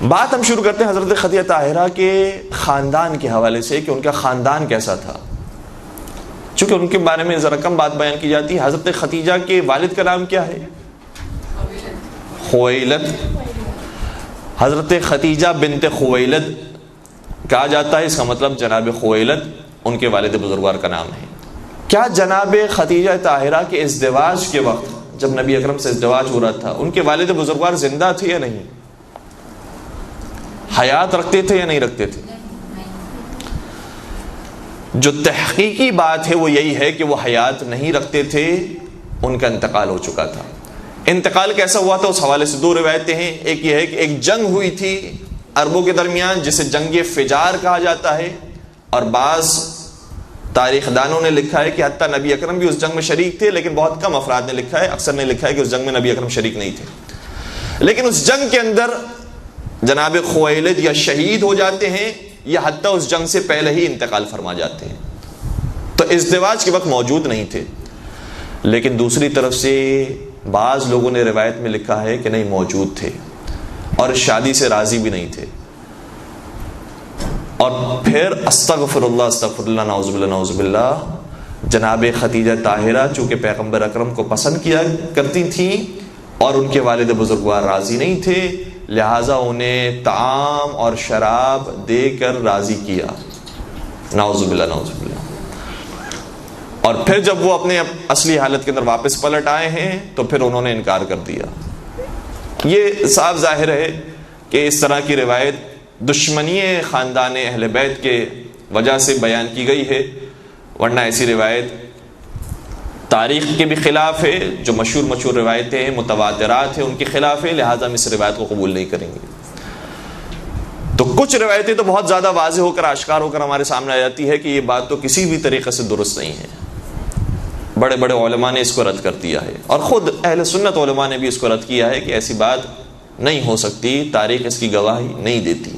بات ہم شروع کرتے ہیں حضرت خدیجہ طاہرہ کے خاندان کے حوالے سے کہ ان کا خاندان کیسا تھا، چونکہ ان کے بارے میں ذرا کم بات بیان کی جاتی ہے۔ حضرت خدیجہ کے والد کا نام کیا ہے؟ خویلد۔ حضرت خدیجہ بنت خویلد کہا جاتا ہے، اس کا مطلب جناب خویلد ان کے والد بزرگوار کا نام ہے۔ کیا جناب خدیجہ طاہرہ کے ازدواج کے وقت جب نبی اکرم سے ازدواج ہو رہا تھا ان کے والد بزرگوار زندہ تھے یا نہیں؟ حیات رکھتے تھے یا نہیں رکھتے تھے؟ جو تحقیقی بات ہے وہ یہی ہے کہ وہ حیات نہیں رکھتے تھے، ان کا انتقال ہو چکا تھا۔ انتقال کیسا ہوا تھا اس حوالے سے دو روایتیں ہیں۔ ایک یہ ہے کہ ایک جنگ ہوئی تھی عربوں کے درمیان جسے جنگ فجار کہا جاتا ہے، اور بعض تاریخ دانوں نے لکھا ہے کہ حتیٰ نبی اکرم بھی اس جنگ میں شریک تھے، لیکن بہت کم افراد نے لکھا ہے، اکثر نے لکھا ہے کہ اس جنگ میں نبی اکرم شریک نہیں تھے۔ لیکن اس جنگ کے اندر جناب خویلد یا شہید ہو جاتے ہیں یا حتیٰ اس جنگ سے پہلے ہی انتقال فرما جاتے ہیں، تو ازدواج کے وقت موجود نہیں تھے۔ لیکن دوسری طرف سے بعض لوگوں نے روایت میں لکھا ہے کہ نہیں، موجود تھے اور شادی سے راضی بھی نہیں تھے۔ اور پھر استغفر اللہ نعوذ باللہ نعوذ باللہ، جناب خدیجہ طاہرہ چونکہ پیغمبر اکرم کو پسند کیا کرتی تھیں اور ان کے والد بزرگوار راضی نہیں تھے، لہٰذا انہیں طعام اور شراب دے کر راضی کیا، نعوذ باللہ نعوذ باللہ۔ اور پھر جب وہ اپنے اصلی حالت کے اندر واپس پلٹ آئے ہیں تو پھر انہوں نے انکار کر دیا۔ یہ صاف ظاہر ہے کہ اس طرح کی روایت دشمنی خاندان اہل بیت کے وجہ سے بیان کی گئی ہے، ورنہ ایسی روایت تاریخ کے بھی خلاف ہے، جو مشہور روایتیں ہیں متواترات ہیں ان کے خلاف ہے، لہٰذا ہم اس روایت کو قبول نہیں کریں گے۔ تو کچھ روایتیں تو بہت زیادہ واضح ہو کر آشکار ہو کر ہمارے سامنے آ جاتی ہے کہ یہ بات تو کسی بھی طریقے سے درست نہیں ہے۔ بڑے بڑے علماء نے اس کو رد کر دیا ہے، اور خود اہل سنت علماء نے بھی اس کو رد کیا ہے کہ ایسی بات نہیں ہو سکتی، تاریخ اس کی گواہی نہیں دیتی۔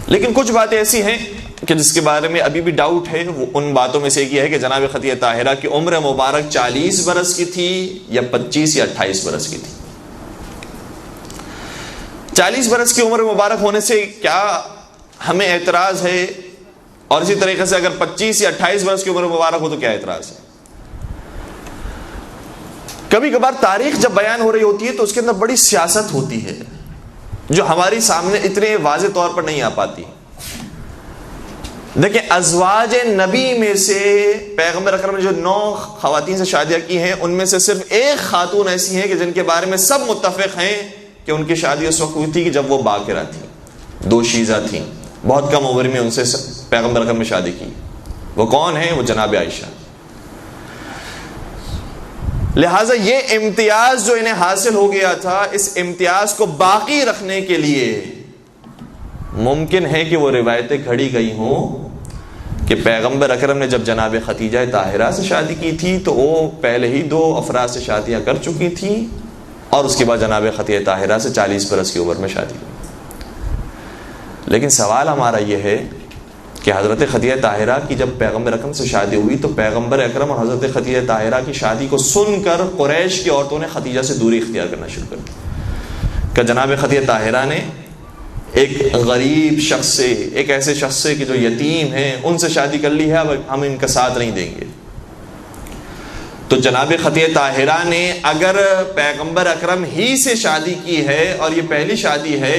لیکن کچھ باتیں ایسی ہیں کہ جس کے بارے میں ابھی بھی ڈاؤٹ ہے، وہ ان باتوں میں سے ایک یہ ہے کہ جناب خدیجہ طاہرہ کی عمر مبارک 40 برس کی تھی یا 25 یا 28 برس کی تھی۔ 40 برس کی عمر مبارک ہونے سے کیا ہمیں اعتراض ہے؟ اور اسی طریقے سے اگر 25 یا 28 برس کی عمر مبارک ہو تو کیا اعتراض ہے؟ کبھی کبھار تاریخ جب بیان ہو رہی ہوتی ہے تو اس کے اندر بڑی سیاست ہوتی ہے جو ہماری سامنے اتنے واضح طور پر نہیں آ پاتی۔ دیکھیں، ازواج نبی میں سے پیغمبر اکرم نے جو 9 خواتین سے شادیاں کی ہیں ان میں سے صرف ایک خاتون ایسی ہیں کہ جن کے بارے میں سب متفق ہیں کہ ان کی شادی اس وقت ہوئی تھی کہ جب وہ باکرہ تھیں، 2 شیزہ تھیں، بہت کم عمر میں ان سے پیغمبر اکرم نے شادی کی۔ وہ کون ہیں؟ وہ جناب عائشہ۔ لہٰذا یہ امتیاز جو انہیں حاصل ہو گیا تھا، اس امتیاز کو باقی رکھنے کے لیے ممکن ہے کہ وہ روایتیں کھڑی گئی ہوں کہ پیغمبر اکرم نے جب جناب خدیجہ طاہرہ سے شادی کی تھی تو وہ پہلے ہی 2 افراد سے شادیاں کر چکی تھیں، اور اس کے بعد جناب خدیجہ طاہرہ سے 40 برس کی عمر میں شادی کی۔ لیکن سوال ہمارا یہ ہے کہ حضرت خدیجہ طاہرہ کی جب پیغمبر اکرم سے شادی ہوئی تو پیغمبر اکرم اور حضرت خدیجہ طاہرہ کی شادی کو سن کر قریش کی عورتوں نے خدیجہ سے دوری اختیار کرنا شروع کر دی کہ جناب خدیجہ طاہرہ نے ایک غریب شخص سے، ایک ایسے شخص سے کہ جو یتیم ہیں، ان سے شادی کر لی ہے، اب ہم ان کا ساتھ نہیں دیں گے۔ تو جناب خدیجہ طاہرہ نے اگر پیغمبر اکرم ہی سے شادی کی ہے اور یہ پہلی شادی ہے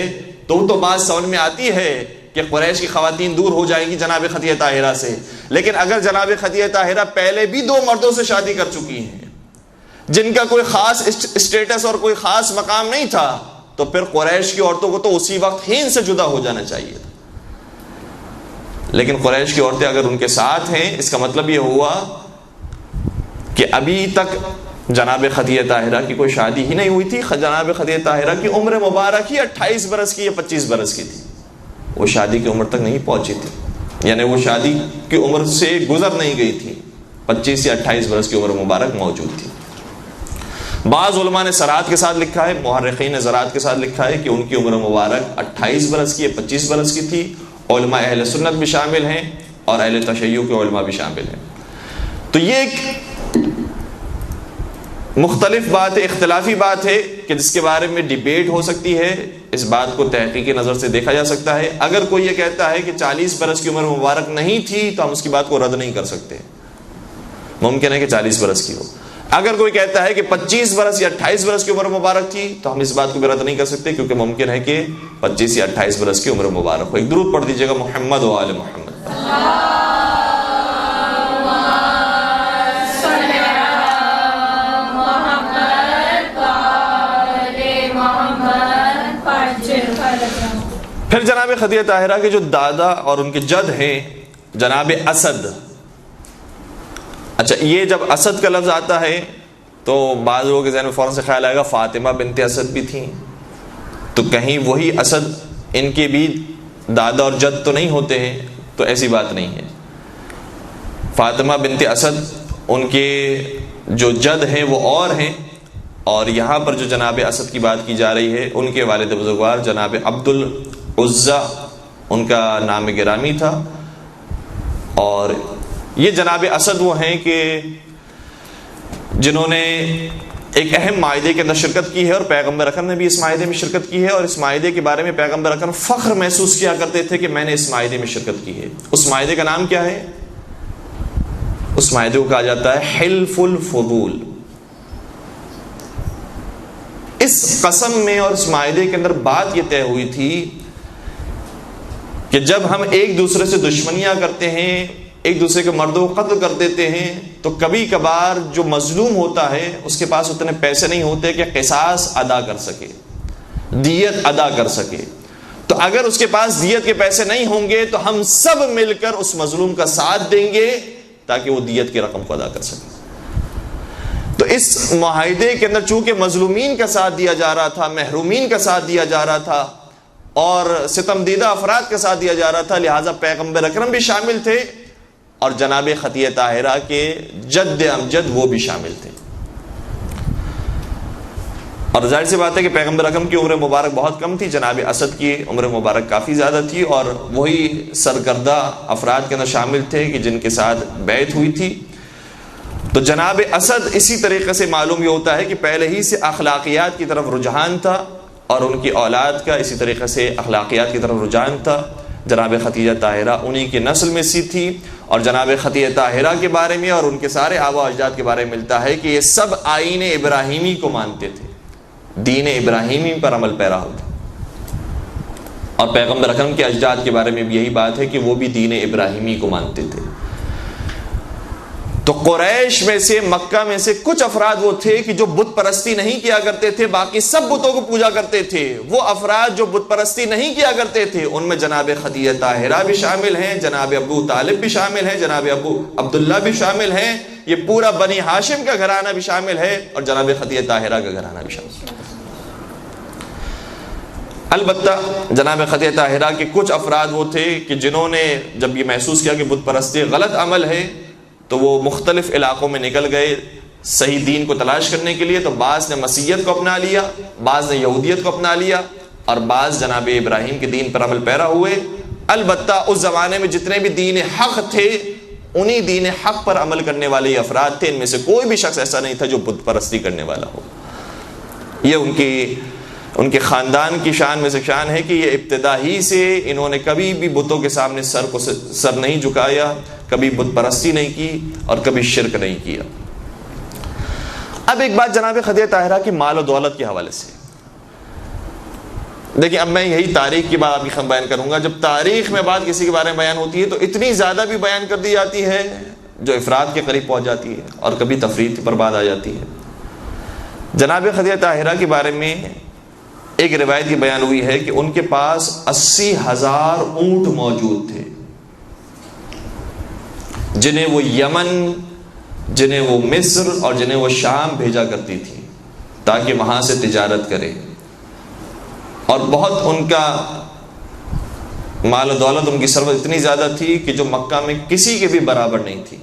تو بات سمجھ میں آتی ہے کہ قریش کی خواتین دور ہو جائیں گی جناب خدیجہ طاہرہ سے۔ لیکن اگر جناب خدیجہ طاہرہ پہلے بھی 2 مردوں سے شادی کر چکی ہیں جن کا کوئی خاص اسٹیٹس اور کوئی خاص مقام نہیں تھا، تو پھر قریش کی عورتوں کو تو اسی وقت ہی ان سے جدا ہو جانا چاہیے تھا۔ لیکن قریش کی عورتیں اگر ان کے ساتھ ہیں، اس کا مطلب یہ ہوا کہ ابھی تک جناب خدیجہ طاہرہ کی کوئی شادی ہی نہیں ہوئی تھی۔ جناب خدیجہ طاہرہ کی عمر مبارک ہی 28 برس کی یا 25 برس کی تھی، وہ شادی کی عمر تک نہیں پہنچی تھی، یعنی وہ شادی کی عمر سے گزر نہیں گئی تھی، 25 یا 28 برس کی عمر مبارک موجود تھی۔ بعض علماء نے صراحت کے ساتھ لکھا ہے، محرخین نے صراحت کے ساتھ لکھا ہے کہ ان کی عمر مبارک 28 برس کی یا 25 برس کی تھی۔ علماء اہل سنت بھی شامل ہیں اور اہل تشیع کے علماء بھی شامل ہیں۔ تو یہ ایک مختلف بات ہے، اختلافی بات ہے کہ جس کے بارے میں ڈیبیٹ ہو سکتی ہے، اس بات کو تحقیقی نظر سے دیکھا جا سکتا ہے۔ اگر کوئی یہ کہتا ہے کہ 40 برس کی عمر مبارک نہیں تھی تو ہم اس کی بات کو رد نہیں کر سکتے، ممکن ہے کہ 40 برس کی ہو۔ اگر کوئی کہتا ہے کہ 25 برس یا 28 برس کی عمر مبارک تھی تو ہم اس بات کو بھی رد نہیں کر سکتے، کیونکہ ممکن ہے کہ 25 یا 28 برس کی عمر مبارک ہو۔ ایک درود پڑھ دیجیے گا محمد و آل محمد۔ پھر جناب خدیجہ طاہرہ کے جو دادا اور ان کے جد ہیں جناب اسد، اچھا یہ جب اسد کا لفظ آتا ہے تو بعض لوگوں کے ذہن میں فوراً سے خیال آئے گا فاطمہ بنت اسد بھی تھیں، تو کہیں وہی اسد ان کے بھی دادا اور جد تو نہیں ہوتے ہیں؟ تو ایسی بات نہیں ہے۔ فاطمہ بنت اسد ان کے جو جد ہیں وہ اور ہیں، اور یہاں پر جو جناب اسد کی بات کی جا رہی ہے ان کے والد بزرگوار جناب عبد العزیٰ ان کا نام گرامی تھا۔ اور یہ جناب اسد وہ ہیں کہ جنہوں نے ایک اہم معاہدے کے اندر شرکت کی ہے، اور پیغمبر اکرم نے بھی اس معاہدے میں شرکت کی ہے، اور اس معاہدے کے بارے میں پیغمبر اکرم فخر محسوس کیا کرتے تھے کہ میں نے اس معاہدے میں شرکت کی ہے۔ اس معاہدے کا نام کیا ہے؟ اس معاہدے کو کہا جاتا ہے حلف الفضول۔ اس قسم میں اور اس معاہدے کے اندر بات یہ طے ہوئی تھی کہ جب ہم ایک دوسرے سے دشمنیاں کرتے ہیں، ایک دوسرے کے مردوں کو قتل کر دیتے ہیں، تو کبھی کبھار جو مظلوم ہوتا ہے اس کے پاس اتنے پیسے نہیں ہوتے کہ قصاص ادا کر سکے، دیت ادا کر سکے، تو اگر اس کے پاس دیت کے پیسے نہیں ہوں گے تو ہم سب مل کر اس مظلوم کا ساتھ دیں گے تاکہ وہ دیت کی رقم کو ادا کر سکے۔ تو اس معاہدے کے اندر چونکہ مظلومین کا ساتھ دیا جا رہا تھا، محرومین کا ساتھ دیا جا رہا تھا، اور ستم دیدہ افراد کا ساتھ دیا جا رہا تھا، لہٰذا پیغمبر اکرم بھی شامل تھے اور جناب خدیجہ طاہرہ کے جد امجد وہ بھی شامل تھے۔ اور ظاہر سی بات ہے کہ پیغمبر اکرم کی عمر مبارک بہت کم تھی، جناب اسد کی عمر مبارک کافی زیادہ تھی، اور وہی سرکردہ افراد کے اندر شامل تھے کہ جن کے ساتھ بیعت ہوئی تھی۔ تو جناب اسد اسی طریقے سے معلوم یہ ہوتا ہے کہ پہلے ہی سے اخلاقیات کی طرف رجحان تھا، اور ان کی اولاد کا اسی طریقے سے اخلاقیات کی طرف رجحان تھا۔ جناب خدیجہ طاہرہ انہی کی نسل میں سی تھی، اور جناب خدیجہ طاہرہ کے بارے میں اور ان کے سارے آبا و اجداد کے بارے میں ملتا ہے کہ یہ سب آئین ابراہیمی کو مانتے تھے، دین ابراہیمی پر عمل پیرا ہوتے، اور پیغمبر اکرم کے اجداد کے بارے میں بھی یہی بات ہے کہ وہ بھی دین ابراہیمی کو مانتے تھے۔ تو قریش میں سے، مکہ میں سے کچھ افراد وہ تھے کہ جو بت پرستی نہیں کیا کرتے تھے، باقی سب بتوں کو پوجا کرتے تھے۔ وہ افراد جو بت پرستی نہیں کیا کرتے تھے ان میں جناب خدیجہ طاہرہ بھی شامل ہیں، جناب ابو طالب بھی شامل ہیں، جناب ابو عبداللہ بھی شامل ہیں، یہ پورا بنی ہاشم کا گھرانہ بھی شامل ہے، اور جناب خدیجہ طاہرہ کا گھرانہ بھی شامل ہے۔ البتہ جناب خدیجہ طاہرہ کے کچھ افراد وہ تھے کہ جنہوں نے جب یہ محسوس کیا کہ بت پرستی غلط عمل ہے تو وہ مختلف علاقوں میں نکل گئے صحیح دین کو تلاش کرنے کے لیے۔ تو بعض نے مسیحیت کو اپنا لیا، بعض نے یہودیت کو اپنا لیا، اور بعض جناب ابراہیم کے دین پر عمل پیرا ہوئے۔ البتہ اس زمانے میں جتنے بھی دین حق تھے انہی دین حق پر عمل کرنے والے افراد تھے، ان میں سے کوئی بھی شخص ایسا نہیں تھا جو بت پرستی کرنے والا ہو۔ یہ ان کے خاندان کی شان میں سے شان ہے کہ یہ ابتدا ہی سے انہوں نے کبھی بھی بتوں کے سامنے سر نہیں جھکایا، کبھی بت پرستی نہیں کی، اور کبھی شرک نہیں کیا۔ اب ایک بات جناب خدیجہ طاہرہ کی مال و دولت کے حوالے سے دیکھیں، اب میں یہی تاریخ کی بات آپ کی بیان کروں گا۔ جب تاریخ میں بات کسی کے بارے میں بیان ہوتی ہے تو اتنی زیادہ بھی بیان کر دی جاتی ہے جو افراد کے قریب پہنچ جاتی ہے، اور کبھی تفریط پر بات آ جاتی ہے۔ جناب خدیجہ طاہرہ کے بارے میں ایک روایت کی بیان ہوئی ہے کہ ان کے پاس 80,000 اونٹ موجود تھے، جنہیں وہ یمن، جنہیں وہ مصر اور جنہیں وہ شام بھیجا کرتی تھی تاکہ وہاں سے تجارت کرے، اور بہت ان کا مال و دولت، ان کی ثروت اتنی زیادہ تھی کہ جو مکہ میں کسی کے بھی برابر نہیں تھی۔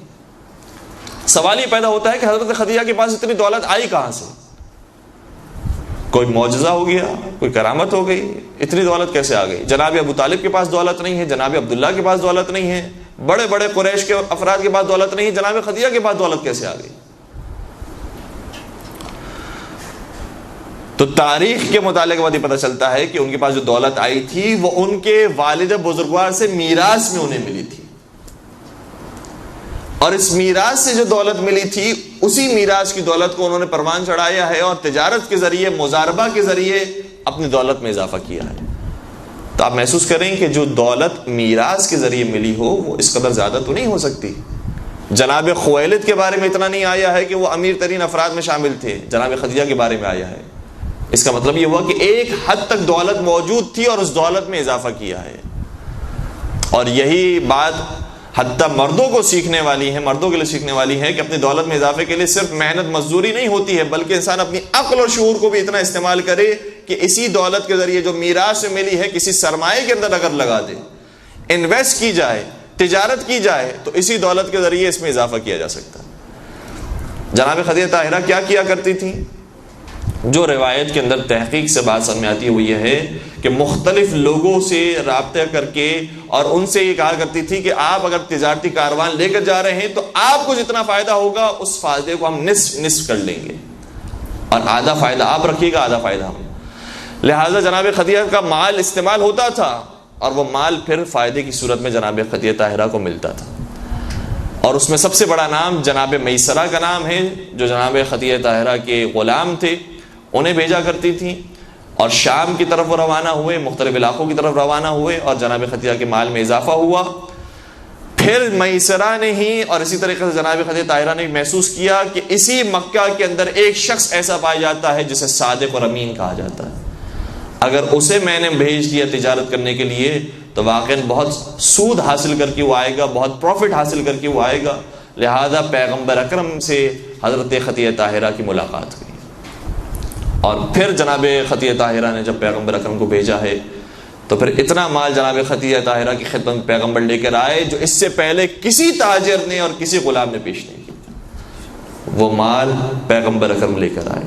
سوال یہ پیدا ہوتا ہے کہ حضرت خدیجہ کے پاس اتنی دولت آئی کہاں سے؟ کوئی معجزہ ہو گیا، کوئی کرامت ہو گئی، اتنی دولت کیسے آ گئی؟ جناب ابو طالب کے پاس دولت نہیں ہے، جناب عبداللہ کے پاس دولت نہیں ہے، بڑے بڑے قریش کے افراد کے پاس دولت نہیں ہے، جناب خدیجہ کے پاس دولت کیسے آ گئی؟ تو تاریخ کے مطالعے کے بعد یہ پتہ چلتا ہے کہ ان کے پاس جو دولت آئی تھی وہ ان کے والد بزرگوار سے میراث میں انہیں ملی تھی، اور اس میراث سے جو دولت ملی تھی اسی میراث کی دولت کو انہوں نے پروان چڑھایا ہے اور تجارت کے ذریعے، مزاربہ کے ذریعے اپنی دولت میں اضافہ کیا ہے۔ تو آپ محسوس کریں کہ جو دولت میراث کے ذریعے ملی ہو وہ اس قدر زیادہ تو نہیں ہو سکتی۔ جناب خویلد کے بارے میں اتنا نہیں آیا ہے کہ وہ امیر ترین افراد میں شامل تھے، جناب خدیجہ کے بارے میں آیا ہے۔ اس کا مطلب یہ ہوا کہ ایک حد تک دولت موجود تھی اور اس دولت میں اضافہ کیا ہے، اور یہی بات حتیٰ مردوں کو سیکھنے والی ہے، مردوں کے لیے سیکھنے والی ہے کہ اپنی دولت میں اضافے کے لیے صرف محنت مزدوری نہیں ہوتی ہے، بلکہ انسان اپنی عقل اور شعور کو بھی اتنا استعمال کرے کہ اسی دولت کے ذریعے جو میراث سے ملی ہے کسی سرمایے کے اندر اگر لگا دے، انویسٹ کی جائے، تجارت کی جائے، تو اسی دولت کے ذریعے اس میں اضافہ کیا جا سکتا ہے۔ جناب خدیجہ طاہرہ کیا کرتی تھی؟ جو روایت کے اندر تحقیق سے بات سمجھ میں آتی ہے وہ یہ ہے کہ مختلف لوگوں سے رابطہ کر کے اور ان سے یہ کہا کرتی تھی کہ آپ اگر تجارتی کاروان لے کر جا رہے ہیں تو آپ کو جتنا فائدہ ہوگا اس فائدے کو ہم نصف کر لیں گے، اور آدھا فائدہ آپ رکھیے گا، آدھا فائدہ ہم۔ لہٰذا جناب خدیجہ کا مال استعمال ہوتا تھا اور وہ مال پھر فائدے کی صورت میں جناب خدیجہ طاہرہ کو ملتا تھا، اور اس میں سب سے بڑا نام جناب میسرہ کا نام ہے، جو جناب خدیجہ طاہرہ کے غلام تھے، انہیں بھیجا کرتی تھی، اور شام کی طرف وہ روانہ ہوئے، مختلف علاقوں کی طرف روانہ ہوئے، اور جناب خدیجہ کے مال میں اضافہ ہوا۔ پھر میسرہ نے ہی اور اسی طریقے سے جناب خدیجہ طاہرہ نے محسوس کیا کہ اسی مکہ کے اندر ایک شخص ایسا پایا جاتا ہے جسے صادق اور امین کہا جاتا ہے، اگر اسے میں نے بھیج دیا تجارت کرنے کے لیے تو واقعاً بہت سود حاصل کر کے وہ آئے گا، بہت پروفٹ حاصل کر کے وہ آئے گا۔ لہذا پیغمبر اکرم سے حضرت خدیجہ طاہرہ کی ملاقات ہوئی، اور پھر جناب خدیجہ طاہرہ نے جب پیغمبر اکرم کو بھیجا ہے تو پھر اتنا مال جناب خدیجہ طاہرہ کی خدمت میں پیغمبر لے کر آئے جو اس سے پہلے کسی تاجر نے اور کسی غلام نے پیش نہیں کیا، وہ مال پیغمبر اکرم لے کر آئے،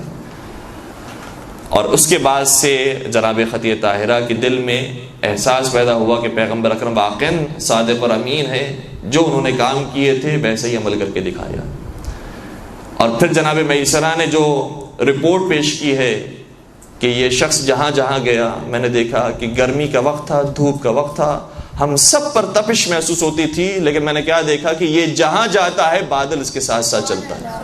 اور اس کے بعد سے جناب خدیجہ طاہرہ کے دل میں احساس پیدا ہوا کہ پیغمبر اکرم واقعاً صادق اور امین ہے، جو انہوں نے کام کیے تھے ویسے ہی عمل کر کے دکھایا۔ اور پھر جناب میسرہ نے جو رپورٹ پیش کی ہے کہ یہ شخص جہاں جہاں گیا، میں نے دیکھا کہ گرمی کا وقت تھا، دھوپ کا وقت تھا، ہم سب پر تپش محسوس ہوتی تھی، لیکن میں نے کیا دیکھا کہ یہ جہاں جاتا ہے بادل اس کے ساتھ ساتھ چلتا ہے۔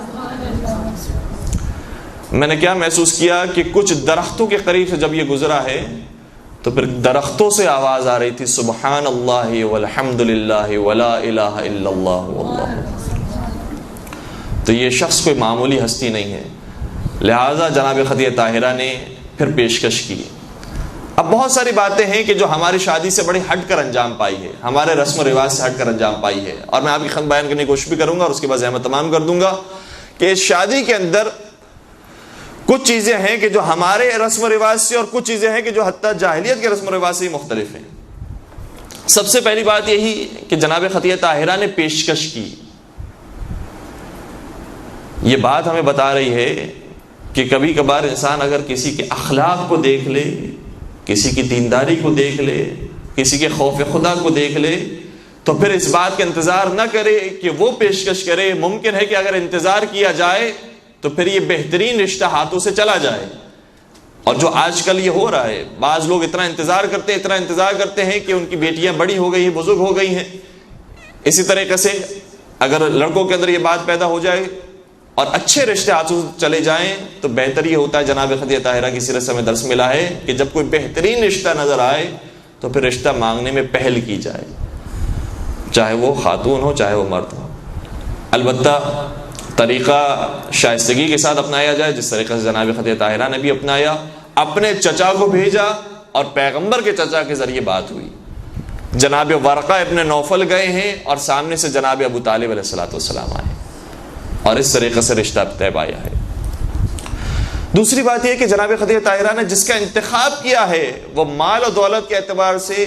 میں نے کیا محسوس کیا کہ کچھ درختوں کے قریب سے جب یہ گزرا ہے تو پھر درختوں سے آواز آ رہی تھی، سبحان اللہ والحمد للہ ولا الہ الا اللہ واللہ۔ تو یہ شخص کوئی معمولی ہستی نہیں ہے، لہٰذا جناب خدیجہ طاہرہ نے پھر پیشکش کی۔ اب بہت ساری باتیں ہیں کہ جو ہماری شادی سے بڑی ہٹ کر انجام پائی ہے، ہمارے رسم و رواج سے ہٹ کر انجام پائی ہے، اور میں آپ کی خدمت بیان کرنے کی کوشش بھی کروں گا اور اس کے بعد احمد تمام کر دوں گا کہ اس شادی کے اندر کچھ چیزیں ہیں کہ جو ہمارے رسم و رواج سے اور کچھ چیزیں ہیں کہ جو حتیٰ جاہلیت کے رسم و رواج سے ہی مختلف ہیں۔ سب سے پہلی بات یہی کہ جناب خدیجہ طاہرہ نے پیشکش کی، یہ بات ہمیں بتا رہی ہے کہ کبھی کبھار انسان اگر کسی کے اخلاق کو دیکھ لے، کسی کی دینداری کو دیکھ لے، کسی کے خوف خدا کو دیکھ لے تو پھر اس بات کا انتظار نہ کرے کہ وہ پیشکش کرے۔ ممکن ہے کہ اگر انتظار کیا جائے تو پھر یہ بہترین رشتہ ہاتھوں سے چلا جائے، اور جو آج کل یہ ہو رہا ہے، بعض لوگ اتنا انتظار کرتے ہیں کہ ان کی بیٹیاں بڑی ہو گئی ہیں، بزرگ ہو گئی ہیں۔ اسی طریقے سے اگر لڑکوں کے اندر یہ بات پیدا ہو جائے اور اچھے رشتے ہاتھوں سے چلے جائیں تو بہتر یہ ہوتا ہے۔ جناب خدیجہ طاہرہ کی سیرت سے ہمیں درس ملا ہے کہ جب کوئی بہترین رشتہ نظر آئے تو پھر رشتہ مانگنے میں پہل کی جائے، چاہے وہ خاتون ہو چاہے وہ مرد ہو۔ البتہ طریقہ شائستگی کے ساتھ اپنایا جائے، جس طریقے سے جناب خدیجہ طاہرہ نے بھی اپنایا، اپنے چچا کو بھیجا اور پیغمبر کے چچا کے ذریعے بات ہوئی۔ جناب ورقہ ابن نوفل گئے ہیں اور سامنے سے جناب ابو طالب علیہ الصلوۃ والسلام آئے، اور اس طریقے سے رشتہ طے پایا ہے۔ دوسری بات یہ کہ جناب خدیجہ طاہرہ نے جس کا انتخاب کیا ہے وہ مال و دولت کے اعتبار سے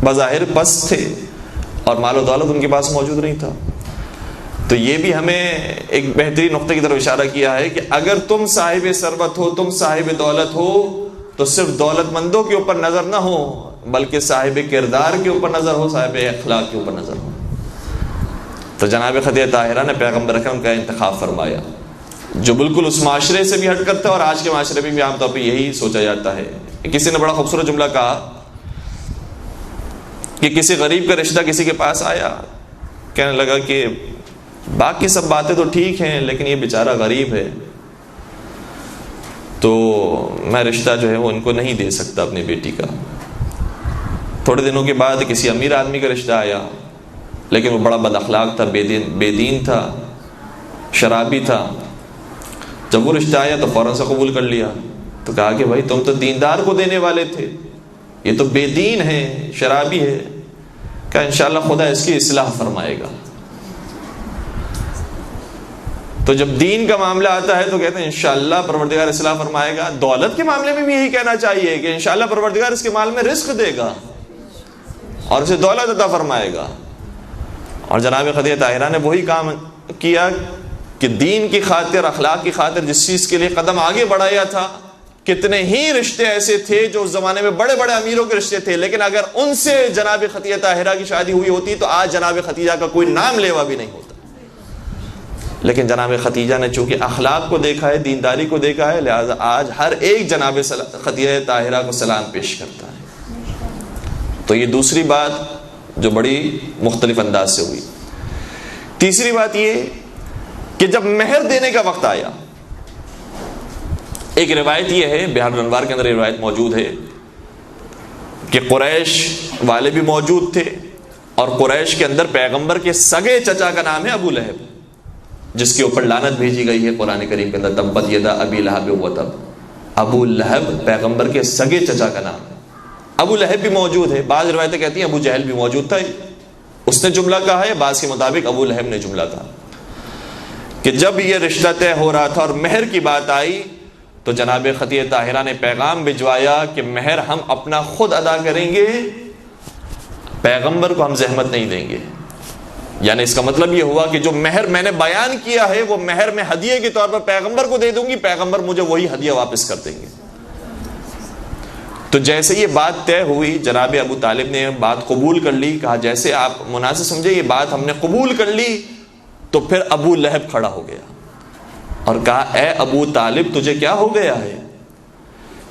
بظاہر پست تھے اور مال و دولت ان کے پاس موجود نہیں تھا، تو یہ بھی ہمیں ایک بہترین نقطے کی طرف اشارہ کیا ہے کہ اگر تم صاحب ثروت ہو، تم صاحب دولت ہو، تو صرف دولت مندوں کے اوپر نظر نہ ہو بلکہ صاحب کردار کے اوپر نظر ہو، صاحب اخلاق کے اوپر نظر ہو۔ تو جناب خدیجہ طاہرہ نے پیغمبر اکرم کا انتخاب فرمایا، جو بالکل اس معاشرے سے بھی ہٹ کرتا ہے، اور آج کے معاشرے میں بھی عام طور پہ یہی سوچا جاتا ہے. کسی نے بڑا خوبصورت جملہ کہا کہ کسی غریب کا رشتہ کسی کے پاس آیا، کہنے لگا کہ باقی سب باتیں تو ٹھیک ہیں لیکن یہ بیچارہ غریب ہے، تو میں رشتہ جو ہے وہ ان کو نہیں دے سکتا اپنی بیٹی کا. تھوڑے دنوں کے بعد کسی امیر آدمی کا رشتہ آیا، لیکن وہ بڑا بد اخلاق تھا، بے دین تھا، شرابی تھا. جب وہ رشتہ آیا تو فوراً سے قبول کر لیا. تو کہا کہ بھائی تم تو دیندار کو دینے والے تھے، یہ تو بے دین ہے، شرابی ہے. کہا انشاءاللہ خدا اس کی اصلاح فرمائے گا. تو جب دین کا معاملہ آتا ہے تو کہتے ہیں انشاءاللہ پروردگار اصلاح فرمائے گا. دولت کے معاملے میں بھی یہی کہنا چاہیے کہ انشاءاللہ پروردگار اس کے مال میں رزق دے گا اور اسے دولت عطا فرمائے گا. اور جناب خدیجہ طاہرہ نے وہی کام کیا کہ دین کی خاطر، اخلاق کی خاطر جس چیز کے لیے قدم آگے بڑھایا تھا. کتنے ہی رشتے ایسے تھے جو اس زمانے میں بڑے بڑے امیروں کے رشتے تھے، لیکن اگر ان سے جناب خدیجہ طاہرہ کی شادی ہوئی ہوتی تو آج جناب خدیجہ کا کوئی نام لیوا بھی نہیں ہوتا. لیکن جناب خدیجہ نے چونکہ اخلاق کو دیکھا ہے، دینداری کو دیکھا ہے، لہذا آج ہر ایک جناب خدیجہ طاہرہ کو سلام پیش کرتا ہے. تو یہ دوسری بات جو بڑی مختلف انداز سے ہوئی. تیسری بات یہ کہ جب مہر دینے کا وقت آیا، ایک روایت یہ ہے، بہار الانوار کے اندر یہ روایت موجود ہے کہ قریش والے بھی موجود تھے، اور قریش کے اندر پیغمبر کے سگے چچا کا نام ہے ابو لہب، جس کے اوپر لعنت بھیجی گئی ہے قرآن کریم کے اندر، تبت یدا ابی لہب وتب. ابو لہب پیغمبر کے سگے چچا کا نام ہے. ابو لہب بھی موجود ہے. بعض روایتیں کہتی ہیں ابو جہل بھی موجود تھا، اس نے جملہ کہا ہے، بعض کے مطابق ابو لہب نے جملہ کہا. کہ جب یہ رشتہ طے ہو رہا تھا اور مہر کی بات آئی تو جناب خدیجہ طاہرہ نے پیغام بھجوایا کہ مہر ہم اپنا خود ادا کریں گے، پیغمبر کو ہم زحمت نہیں دیں گے. یعنی اس کا مطلب یہ ہوا کہ جو مہر میں نے بیان کیا ہے وہ مہر میں ہدیے کے طور پر پیغمبر کو دے دوں گی، پیغمبر مجھے وہی ہدیہ واپس کر دیں گے. تو جیسے یہ بات طے ہوئی، جناب ابو طالب نے بات قبول کر لی. کہا جیسے آپ مناسب سمجھے یہ بات ہم نے قبول کر لی. تو پھر ابو لہب کھڑا ہو گیا اور کہا اے ابو طالب تجھے کیا ہو گیا ہے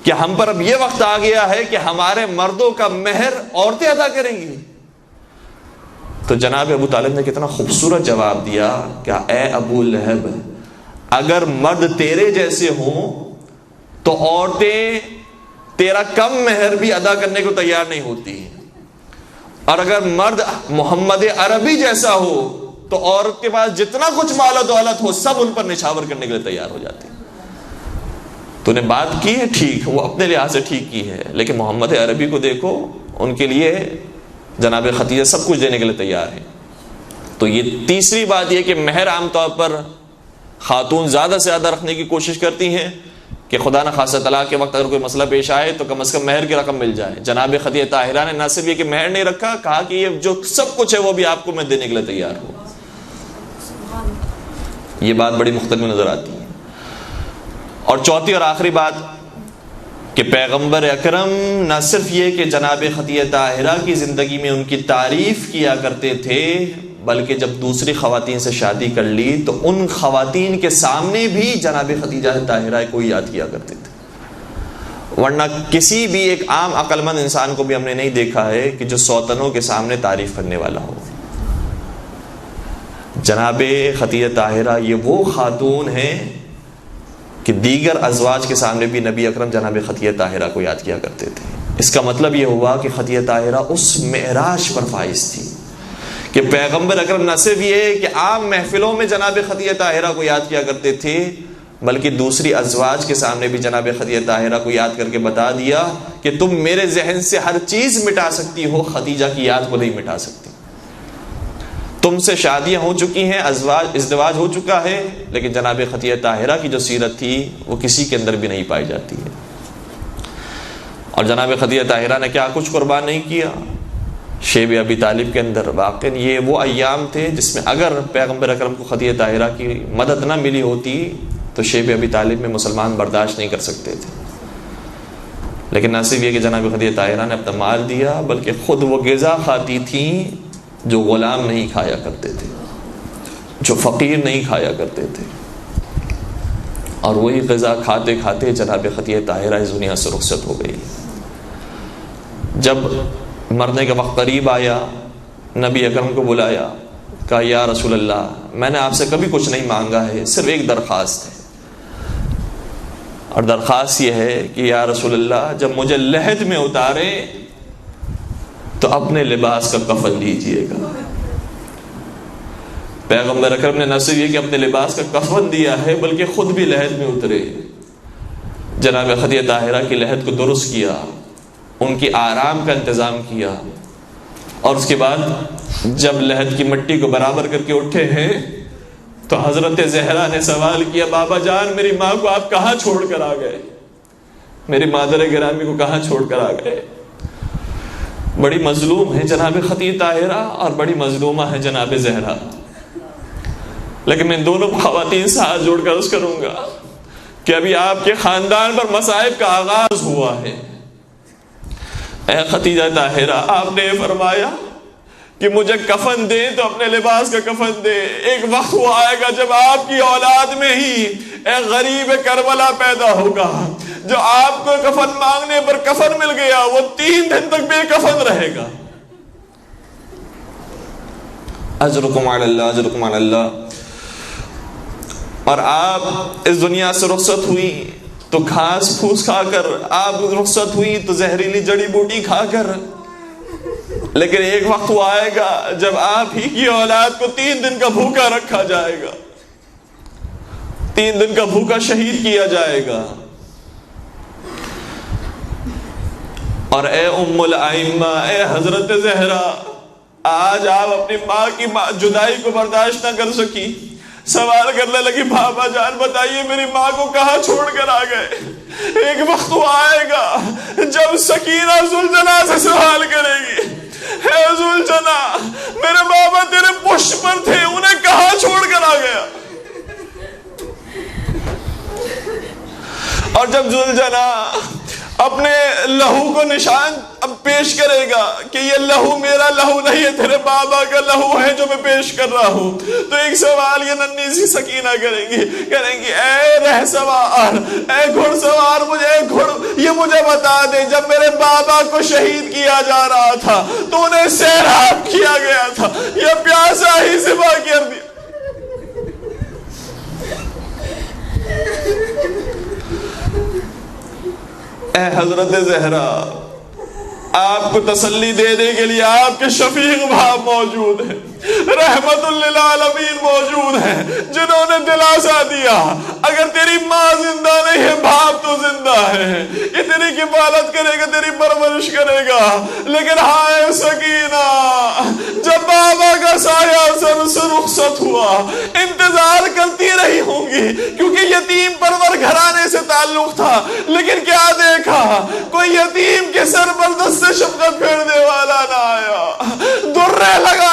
کہ ہم پر اب یہ وقت آ گیا ہے کہ ہمارے مردوں کا مہر عورتیں ادا کریں گی. تو جناب ابو طالب نے کتنا خوبصورت جواب دیا کہ اے ابو لہب، اگر مرد تیرے جیسے ہوں تو عورتیں تیرا کم مہر بھی ادا کرنے کو تیار نہیں ہوتی، اور اگر مرد محمد عربی جیسا ہو تو عورت کے پاس جتنا کچھ مال و دولت ہو سب ان پر نچھاور کرنے کے لیے تیار ہو جاتے. تو نے بات کی ہے ٹھیک، وہ اپنے لحاظ سے ٹھیک کی ہے، لیکن محمد عربی کو دیکھو، ان کے لیے جناب خدیجہ سب کچھ دینے کے لیے تیار ہے. تو یہ تیسری بات یہ کہ مہر عام طور پر خاتون زیادہ سے زیادہ رکھنے کی کوشش کرتی ہیں کہ خدا نہ خاصہ طلاق کے وقت اگر کوئی مسئلہ پیش آئے تو کم از کم مہر کی رقم مل جائے. جناب خدیجہ طاہرہ نے نہ صرف یہ کہ مہر نہیں رکھا، کہا کہ یہ جو سب کچھ ہے وہ بھی آپ کو میں دینے کے لیے تیار ہوں. یہ بات بڑی مختلف نظر آتی ہے. اور چوتھی اور آخری بات کہ پیغمبر اکرم نہ صرف یہ کہ جناب خدیجہ طاہرہ کی زندگی میں ان کی تعریف کیا کرتے تھے، بلکہ جب دوسری خواتین سے شادی کر لی تو ان خواتین کے سامنے بھی جناب خدیجہ طاہرہ کو یاد کیا کرتے تھے. ورنہ کسی بھی ایک عام عقل مند انسان کو بھی ہم نے نہیں دیکھا ہے کہ جو سوتنوں کے سامنے تعریف کرنے والا ہو. جناب خدیجہ طاہرہ یہ وہ خاتون ہیں کہ دیگر ازواج کے سامنے بھی نبی اکرم جناب خدیجہ طاہرہ کو یاد کیا کرتے تھے. اس کا مطلب یہ ہوا کہ خدیجہ طاہرہ اس معراج پر فائز تھی کہ پیغمبر اکرم نہ صرف یہ کہ عام محفلوں میں جناب خدیجہ طاہرہ کو یاد کیا کرتے تھے، بلکہ دوسری ازواج کے سامنے بھی جناب خدیجہ طاہرہ کو یاد کر کے بتا دیا کہ تم میرے ذہن سے ہر چیز مٹا سکتی ہو، خدیجہ کی یاد کو نہیں مٹا سکتی. تم سے شادیاں ہو چکی ہیں، ازدواج ہو چکا ہے، لیکن جناب خدیجہ طاہرہ کی جو سیرت تھی وہ کسی کے اندر بھی نہیں پائی جاتی ہے. اور جناب خدیجہ طاہرہ نے کیا کچھ قربان نہیں کیا شیب ابی طالب کے اندر. واقعی یہ وہ ایام تھے جس میں اگر پیغمبر اکرم کو خدیجہ طاہرہ کی مدد نہ ملی ہوتی تو شیب ابی طالب میں مسلمان برداشت نہیں کر سکتے تھے. لیکن نہ صرف یہ کہ جناب خدیجہ طاہرہ نے اپنا مال دیا، بلکہ خود وہ غذا کھاتی تھیں جو غلام نہیں کھایا کرتے تھے، جو فقیر نہیں کھایا کرتے تھے. اور وہی غذا کھاتے کھاتے جناب خدیجہ طاہرہ اس دنیا سے رخصت ہو گئی۔ جب مرنے کا وقت قریب آیا، نبی اکرم کو بلایا، کہا یا رسول اللہ میں نے آپ سے کبھی کچھ نہیں مانگا ہے، صرف ایک درخواست ہے، اور درخواست یہ ہے کہ یا رسول اللہ جب مجھے لحد میں اتارے تو اپنے لباس کا کفن دیجیے گا۔ پیغمبر اکرم نے نہ صرف یہ کہ اپنے لباس کا کفن دیا ہے بلکہ خود بھی لحد میں اترے، جناب خدیجہ طاہرہ کی لحد کو درست کیا، ان کی آرام کا انتظام کیا، اور اس کے بعد جب لحد کی مٹی کو برابر کر کے اٹھے ہیں تو حضرت زہرا نے سوال کیا، بابا جان میری ماں کو آپ کہاں چھوڑ کر آ گئے، میری مادر گرامی کو کہاں چھوڑ کر آ گئے؟ بڑی مظلوم ہے جناب خدیجہ طاہرہ اور بڑی مظلومہ ہے جناب زہرا، لیکن میں دونوں خواتین سے ہاتھ جوڑ کر عرض کروں گا کہ ابھی آپ کے خاندان پر مصائب کا آغاز ہوا ہے۔ اے خدیجہ طاہرہ، آپ نے فرمایا کہ مجھے کفن دے تو اپنے لباس کا کفن دے، ایک وقت وہ آئے گا جب آپ کی اولاد میں ہی ایک غریب کربلا پیدا ہوگا، جو آپ کو کفن مانگنے پر کفن مل گیا وہ 3 دن تک بے کفن رہے گا۔ اجرکم علی اللہ، اجرکم علی اللہ۔ اور آپ اس دنیا سے رخصت ہوئی تو گھاس پھوس کھا کر، آپ رخصت ہوئی تو زہریلی جڑی بوٹی کھا کر، لیکن ایک وقت وہ آئے گا جب آپ ہی کی اولاد کو 3 دن کا بھوکا رکھا جائے گا، 3 دن کا بھوکا شہید کیا جائے گا۔ اور اے ام الائمہ، اے حضرت زہرا، آج آپ اپنی ماں کی جدائی کو برداشت نہ کر سکی، سوال کرنے لگی بابا جان بتائیے میری ماں کو کہاں چھوڑ کر آ گئے؟ ایک وقت وہ آئے گا جب سکینہ زلجنہ سے سوال کرے گی، اے زلجنہ میرے بابا تیرے پشت پر تھے، انہیں کہاں چھوڑ کر آ گیا؟ اور جب زلجنہ اپنے لہو کو نشان اب پیش کرے گا کہ یہ لہو میرا لہو نہیں ہے، تیرے بابا کا لہو ہے جو میں پیش کر رہا ہوں، تو ایک سوال یہ ننھی سی سکینہ کریں گی اے رہ سوار، اے گھڑ سوار، یہ مجھے بتا دے جب میرے بابا کو شہید کیا جا رہا تھا تو انہیں سیراب کیا گیا تھا یا پیاسا ہی ذبح کر دیا؟ اے حضرت زہرا، آپ کو تسلی دینے کے لیے آپ کے شفیق باپ موجود ہیں، رحمت للعالمین موجود ہیں، جنہوں نے دلاسا دیا اگر تیری ماں زندہ نہیں ہے باپ تو زندہ ہے، یہ تیری کفالت کرے گا، تیری پرورش کرے گا۔ لیکن ہائے سکینہ، جب بابا کا سایہ سر سے رخصت ہوا انتظار کرتی رہی ہوں گی، کیونکہ یتیم پرور گھرانے سے تعلق تھا، لیکن کیا دیکھا کوئی یتیم کے سر پر دست شفقت پھیرنے والا نہ آیا، درے لگا